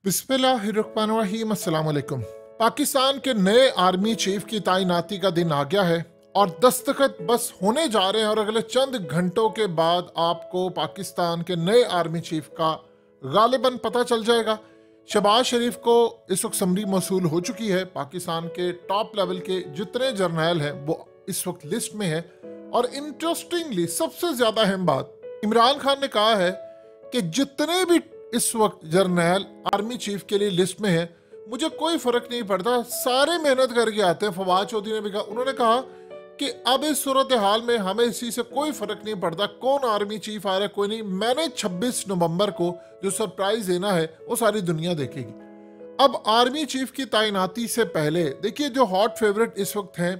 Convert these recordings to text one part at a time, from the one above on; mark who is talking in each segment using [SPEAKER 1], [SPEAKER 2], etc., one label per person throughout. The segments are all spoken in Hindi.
[SPEAKER 1] बिस्मिल्लाहिर्रहमानिर्रहीम। अस्सलाम वालेकुम। पाकिस्तान के नए आर्मी चीफ की तैनाती का दिन आ गया है और दस्तखत बस होने जा रहे हैं और अगले चंद घंटों के बाद आपको पाकिस्तान के नए आर्मी चीफ का गालिबन पता चल जाएगा। शहबाज शरीफ को इस वक्त समरी मौसूल हो चुकी है। पाकिस्तान के टॉप लेवल के जितने जर्नैल हैं वो इस वक्त लिस्ट में है। और इंटरेस्टिंगली सबसे ज्यादा अहम बात, इमरान खान ने कहा है कि जितने भी इस वक्त जर्नैल आर्मी चीफ के लिए लिस्ट में है, मुझे कोई फर्क नहीं पड़ता, सारे मेहनत करके आते हैं। फवाद चौधरी ने भी कहा, उन्होंने कहा कि अब इस सूरत हाल में हमें इसी से कोई फर्क नहीं पड़ता कौन आर्मी चीफ आ रहा है, कोई नहीं। मैंने 26 नवंबर को जो सरप्राइज देना है वो सारी दुनिया देखेगी। अब आर्मी चीफ की तैनाती से पहले देखिए, जो हॉट फेवरेट इस वक्त हैं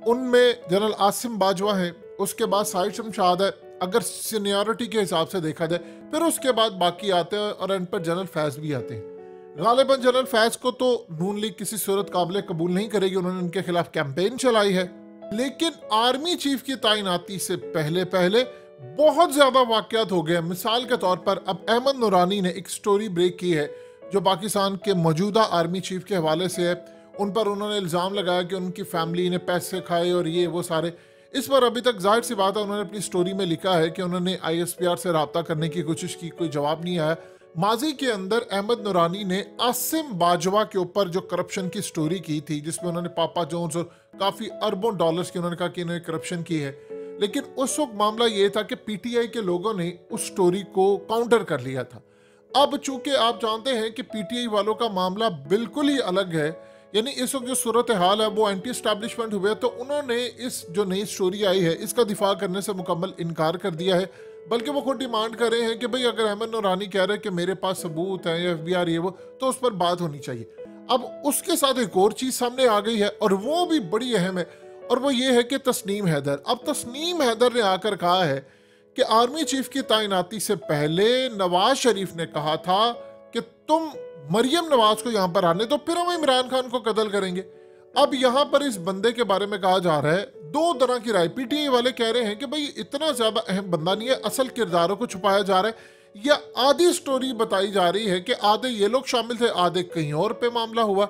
[SPEAKER 1] उनमें जनरल आसिम बाजवा है, उसके बाद साहिद शमशाद है अगर सीनियरिटी के हिसाब से देखा जाए, फिर उसके बाद बाकी आते हैं और इन पर जनरल फैज भी आते हैं। गालिबन जनरल फैज को तो नून लीग किसी सूरत काबिल कबूल नहीं करेगी, उन्होंने उनके खिलाफ कैंपेन चलाई है। लेकिन आर्मी चीफ की तैनाती से पहले पहले बहुत ज्यादा वाकयात हो गए। मिसाल के तौर पर अब अहमद नूरानी ने एक स्टोरी ब्रेक की है जो पाकिस्तान के मौजूदा आर्मी चीफ के हवाले से है। उन पर उन्होंने इल्ज़ाम लगाया कि उनकी फैमिली ने पैसे खाए और ये वो सारे। इस पर अभी तक जाहिर सी बात है, उन्होंने अपनी स्टोरी में लिखा है कि उन्होंने ISPR से रब्ता करने की कोशिश की, कोई जवाब नहीं आया। माजी के अंदर अहमद नूरानी ने आसिम बाजवा के ऊपर जो करप्शन की स्टोरी की थी, जिसमें उन्होंने पापा जोन्स और काफ़ी अरबों डॉलर्स की उन्होंने कहा कि इन्होंने करप्शन की है, लेकिन उस वक्त मामला ये था कि PTI के लोगों ने उस स्टोरी को काउंटर कर लिया था। अब चूंकि आप जानते हैं कि PTI वालों का मामला बिल्कुल ही अलग है, यानी इस वक्त जो सूरत हाल है वो एंटी एस्टैब्लिशमेंट हुए, तो उन्होंने इस जो नई स्टोरी आई है इसका दिफा करने से मुकम्मल इनकार कर दिया है। बल्कि वो खुद डिमांड कर रहे हैं कि भाई अगर अहमद नूरानी कह रहे हैं कि मेरे पास सबूत है या FBR ये वो, तो उस पर बात होनी चाहिए। अब उसके साथ एक और चीज़ सामने आ गई है और वो भी बड़ी अहम है, और वो ये है कि तस्नीम हैदर। अब तस्नीम हैदर ने आकर कहा है कि आर्मी चीफ की तैनाती से पहले नवाज शरीफ ने कहा था कि तुम मरियम नवाज को यहां पर आने दो, फिर हम इमरान खान को कत्ल करेंगे। अब यहां पर इस बंदे के बारे में कहा जा रहा है दो तरह की राय। PTI वाले कह रहे हैं कि भाई इतना ज्यादा अहम बंदा नहीं है, असल किरदारों को छुपाया जा रहा है, या आधी स्टोरी बताई जा रही है कि आधे ये लोग शामिल थे, आधे कहीं और पे मामला हुआ।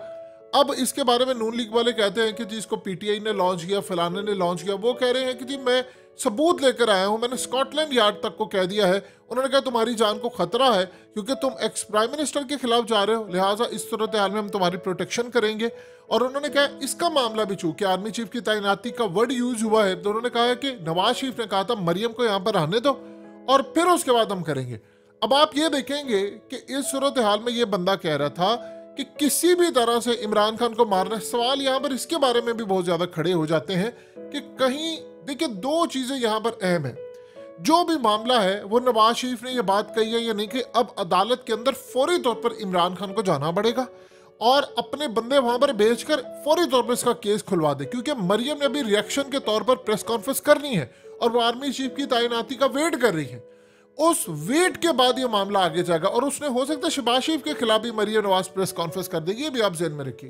[SPEAKER 1] अब इसके बारे में नून लीग वाले कहते हैं कि जी इसको PTI ने लॉन्च किया, फलाने ने लॉन्च किया। वो कह रहे हैं कि जी मैं सबूत लेकर आया हूं, मैंने स्कॉटलैंड यार्ड तक को कह दिया है। उन्होंने कहा तुम्हारी जान को खतरा है क्योंकि तुम एक्स प्राइम मिनिस्टर के खिलाफ जा रहे हो, लिहाजा इस सूरत हाल में हम तुम्हारी प्रोटेक्शन करेंगे। और उन्होंने कहा इसका मामला भी चूंकि आर्मी चीफ की तैनाती का वर्ड यूज हुआ है, तो उन्होंने कहा कि नवाज शरीफ ने कहा था मरियम को यहाँ पर रहने दो और फिर उसके बाद हम करेंगे। अब आप ये देखेंगे कि इस सूरत हाल में ये बंदा कह रहा था कि किसी भी तरह से इमरान खान को मारना। सवाल यहाँ पर इसके बारे में भी बहुत ज्यादा खड़े हो जाते हैं कि कहीं देखिए दो चीजें यहाँ पर अहम है। जो भी मामला है वो नवाज शरीफ ने ये बात कही है या नहीं कि अब अदालत के अंदर फौरी तौर पर इमरान खान को जाना पड़ेगा और अपने बंदे वहां पर भेजकर फौरी तौर पर इसका केस खुलवा दे, क्योंकि मरियम ने अभी रिएक्शन के तौर पर प्रेस कॉन्फ्रेंस करनी है और वो आर्मी चीफ की तैनाती का वेट कर रही है। उस वेट के बाद ये मामला आगे जाएगा और उसने हो सकता है शहबाज शरीफ के खिलाफ भी मरियम नवाज प्रेस कॉन्फ्रेंस कर देगी, ये भी आप ज़हन में रखिए।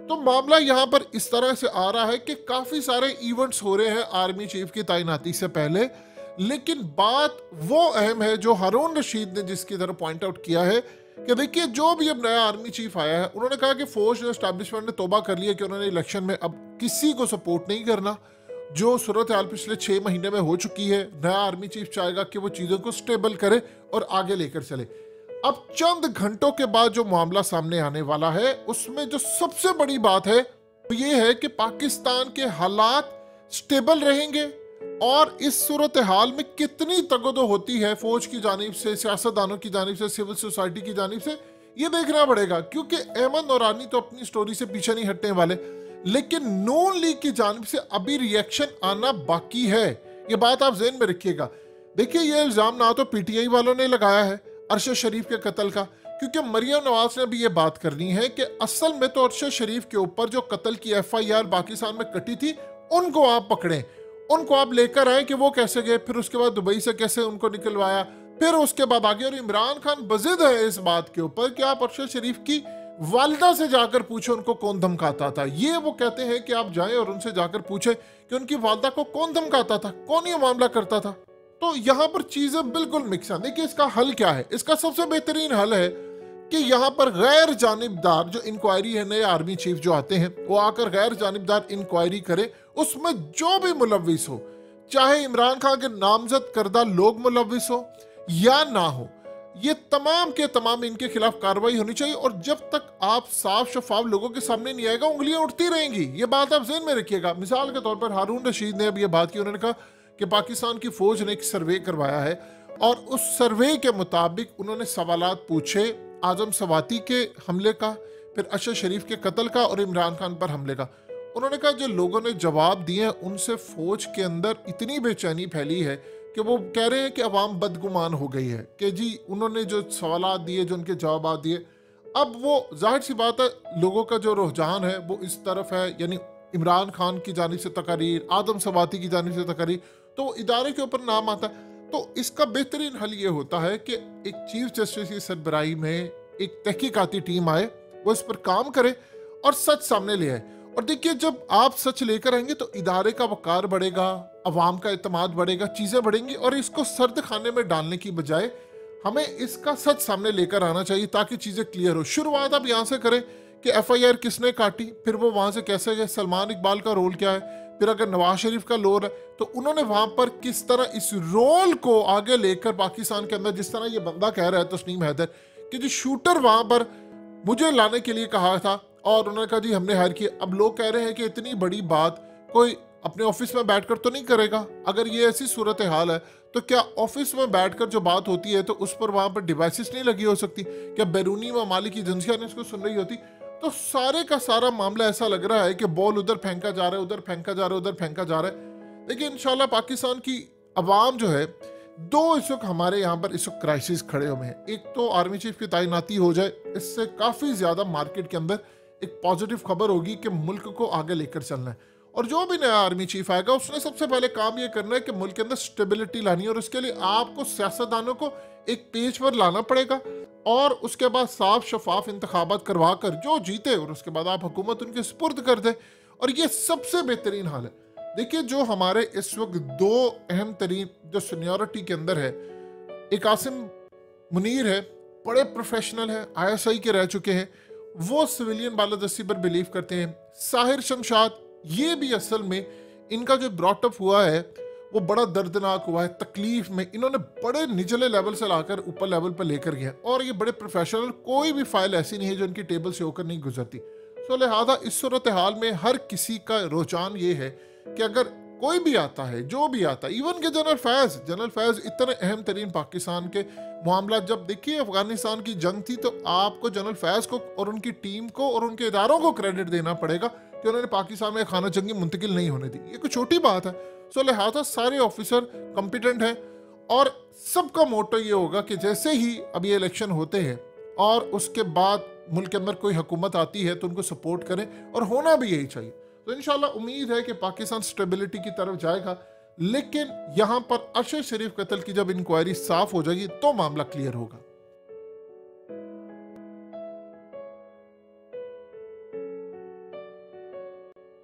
[SPEAKER 1] तो मामला यहाँ पर इस तरह से आ रहा है कि काफी सारे इवेंट्स हो रहे हैं आर्मी चीफ की तैनाती से पहले, लेकिन बात वो अहम है जो हारून रशीद ने जिसकी तरफ पॉइंट आउट किया है कि देखिए जो भी अब नया आर्मी चीफ आया है, उन्होंने कहा कि फौज एस्टैब्लिशमेंट ने तौबा कर लिया कि उन्होंने इलेक्शन में अब किसी को सपोर्ट नहीं करना। जो सूरत हाल पिछले 6 महीने में हो चुकी है, नया आर्मी चीफ चाहेगा कि वो चीज़ों को स्टेबल करे और आगे लेकर चले। अब चंद घंटों के बाद जो मामला सामने आने वाला है उसमें जो सबसे बड़ी बात है वो ये है कि पाकिस्तान के हालात स्टेबल रहेंगे और इस सूरत हाल में कितनी तगदो होती है फौज की जानिब से, सियासतदानों की जानिब से, सिविल सोसाइटी की जानिब से, ये देखना पड़ेगा। क्योंकि अहमद नूरानी तो अपनी स्टोरी से पीछे नहीं हटने वाले, लेकिन नून लीग की जानिब से अभी रिएक्शन आना बाकी है। ये बात आप ज़हन में रखिएगा। देखिए ये इल्ज़ाम ना तो PTI वालों ने लगाया है अरशद शरीफ के कत्ल का, क्योंकि मरियम नवाज ने भी ये बात करनी है कि असल में तो अरशद शरीफ के ऊपर जो कत्ल की FIR पाकिस्तान में कटी थी उनको आप पकड़ें, उनको आप लेकर आए कि वो कैसे गए, फिर उसके बाद दुबई से कैसे उनको निकलवाया, फिर उसके बाद आगे। और इमरान खान बजिद है इस बात के ऊपर कि आप अरशद शरीफ की वालिदा से जाकर पूछे उनको कौन धमकाता था। ये वो कहते हैं कि आप जाएं और उनसे जाकर पूछे कि उनकी वालिदा को कौन धमकाता था, कौन ये मामला करता था। तो यहाँ पर चीजें बिल्कुल मिक्स हैं। देखिए इसका हल क्या है? इसका सबसे बेहतरीन हल है कि यहाँ पर गैर जानिबदार जो इंक्वायरी है, नए आर्मी चीफ जो आते हैं वो आकर गैर जानिबदार इंक्वायरी करे, उसमें जो भी मुलविस हो, चाहे इमरान खान के नामजद करदा लोग मुलविस हो या ना हो, ये तमाम के तमाम इनके खिलाफ कार्रवाई होनी चाहिए। और जब तक आप साफ शफाफ लोगों के सामने नहीं आएगा, उंगलियां उठती रहेंगी। ये बात आप ज़हन में रखिएगा। मिसाल के तौर पर हारून रशीद ने अब ये बात की, उन्होंने कहा कि पाकिस्तान की फौज ने एक सर्वे करवाया है और उस सर्वे के मुताबिक उन्होंने सवालात पूछे आजम सवाती के हमले का, फिर अशर शरीफ के कत्ल का और इमरान खान पर हमले का। उन्होंने कहा जो लोगों ने जवाब दिए हैं उनसे फौज के अंदर इतनी बेचैनी फैली है कि वो कह रहे हैं कि अवाम बदगुमान हो गई है कि जी उन्होंने जो सवालात दिए, जो उनके जवाब दिए, अब वो जाहिर सी बात है लोगों का जो रुझान है वो इस तरफ है, यानी इमरान खान की जानिब से तकारीर, आदम सवाती की जानिब से तकारीर, तो वो इदारे के ऊपर नाम आता है। तो इसका बेहतरीन हल ये होता है कि एक चीफ जस्टिस की सरबराही में एक तहकीकाती टीम आए, वो इस पर काम करे और सच सामने ले आए। और देखिए जब आप सच लेकर आएंगे तो इदारे का वकार बढ़ेगा, अवाम का इत्मीनान बढ़ेगा, चीज़ें बढ़ेंगी। और इसको सर्द खाने में डालने की बजाय हमें इसका सच सामने लेकर आना चाहिए ताकि चीज़ें क्लियर हो। शुरुआत आप यहाँ से करें कि FIR किसने काटी, फिर वो वहाँ से कैसे गए, सलमान इकबाल का रोल क्या है, फिर अगर नवाज शरीफ का रोल है तो उन्होंने वहाँ पर किस तरह इस रोल को आगे लेकर पाकिस्तान के अंदर, जिस तरह ये बंदा कह रहा है तस्नीम हैदर कि जो शूटर वहाँ पर मुझे लाने के लिए कहा था और उन्होंने कहा जी हमने हायर किया। अब लोग कह रहे हैं कि इतनी बड़ी बात कोई अपने ऑफिस में बैठकर तो नहीं करेगा। अगर ये ऐसी सूरत हाल है तो क्या ऑफिस में बैठकर जो बात होती है तो उस पर वहाँ पर डिवाइसेस नहीं लगी हो सकती? क्या बैरूनी ममालिक की एजेंसियां ने इसको सुन रही होती? तो सारे का सारा मामला ऐसा लग रहा है कि बॉल उधर फेंका जा रहा है, उधर फेंका जा रहा है, उधर फेंका जा रहा है। देखिए इंशाल्लाह पाकिस्तान की अवाम जो है, दो इस वक्त हमारे यहाँ पर इस वक्त क्राइसिस खड़े हुए हैं। एक तो आर्मी चीफ की तैनाती हो जाए, इससे काफ़ी ज़्यादा मार्केट के अंदर एक पॉजिटिव खबर होगी कि मुल्क को आगे लेकर चलना है। और जो भी नया आर्मी चीफ आएगा उसने सबसे पहले काम ये करना है कि मुल्क के अंदर स्टेबिलिटी लानी है। और उसके लिए आपको सियासतदानों को एक पेज पर लाना पड़ेगा और उसके बाद साफ शफाफ इंतखाबात करवा कर जो जीते और उसके बाद आप हुकूमत उनके सुपुर्द कर दे। और ये सबसे बेहतरीन हाल है। देखिए जो हमारे इस वक्त दो अहम तरीन जो सीनियरिटी के अंदर है, एक आसिम मुनीर है, बड़े प्रोफेशनल है, ISI के रह चुके हैं, वो सिविलियन बालादस्ती पर बिलीव करते हैं। साहिर शमशाद, ये भी असल में इनका जो ब्रॉटअप हुआ है वो बड़ा दर्दनाक हुआ है, तकलीफ में इन्होंने बड़े निचले लेवल से लाकर ऊपर लेवल पर लेकर गए और ये बड़े प्रोफेशनल, कोई भी फाइल ऐसी नहीं है जो इनकी टेबल से होकर नहीं गुजरती। तो लिहाजा इस सूरत हाल में हर किसी का रुझान ये है कि अगर कोई भी आता है, जो भी आता है, इवन के जनरल फैज इतने अहम तरीन पाकिस्तान के मामला, जब देखिए अफगानिस्तान की जंग थी तो आपको जनरल फैज को और उनकी टीम को और उनके इदारों को क्रेडिट देना पड़ेगा कि उन्होंने पाकिस्तान में खाना जंगी मुंतकिल नहीं होने दी। ये कोई छोटी बात है। सो लिहाजा सारे ऑफिसर कॉम्पिटेंट हैं और सबका मोटो ये होगा कि जैसे ही अब ये इलेक्शन होते हैं और उसके बाद मुल्क के अंदर कोई हुकूमत आती है तो उनको सपोर्ट करें और होना भी यही चाहिए। तो इंशाल्लाह उम्मीद है कि पाकिस्तान स्टेबिलिटी की तरफ जाएगा। लेकिन यहाँ पर अशर शरीफ कत्ल की जब इंक्वायरी साफ हो जाएगी तो मामला क्लियर होगा।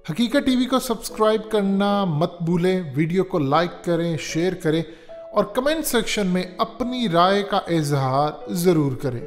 [SPEAKER 1] हकीकत टीवी को सब्सक्राइब करना मत भूलें, वीडियो को लाइक करें, शेयर करें और कमेंट सेक्शन में अपनी राय का इजहार ज़रूर करें।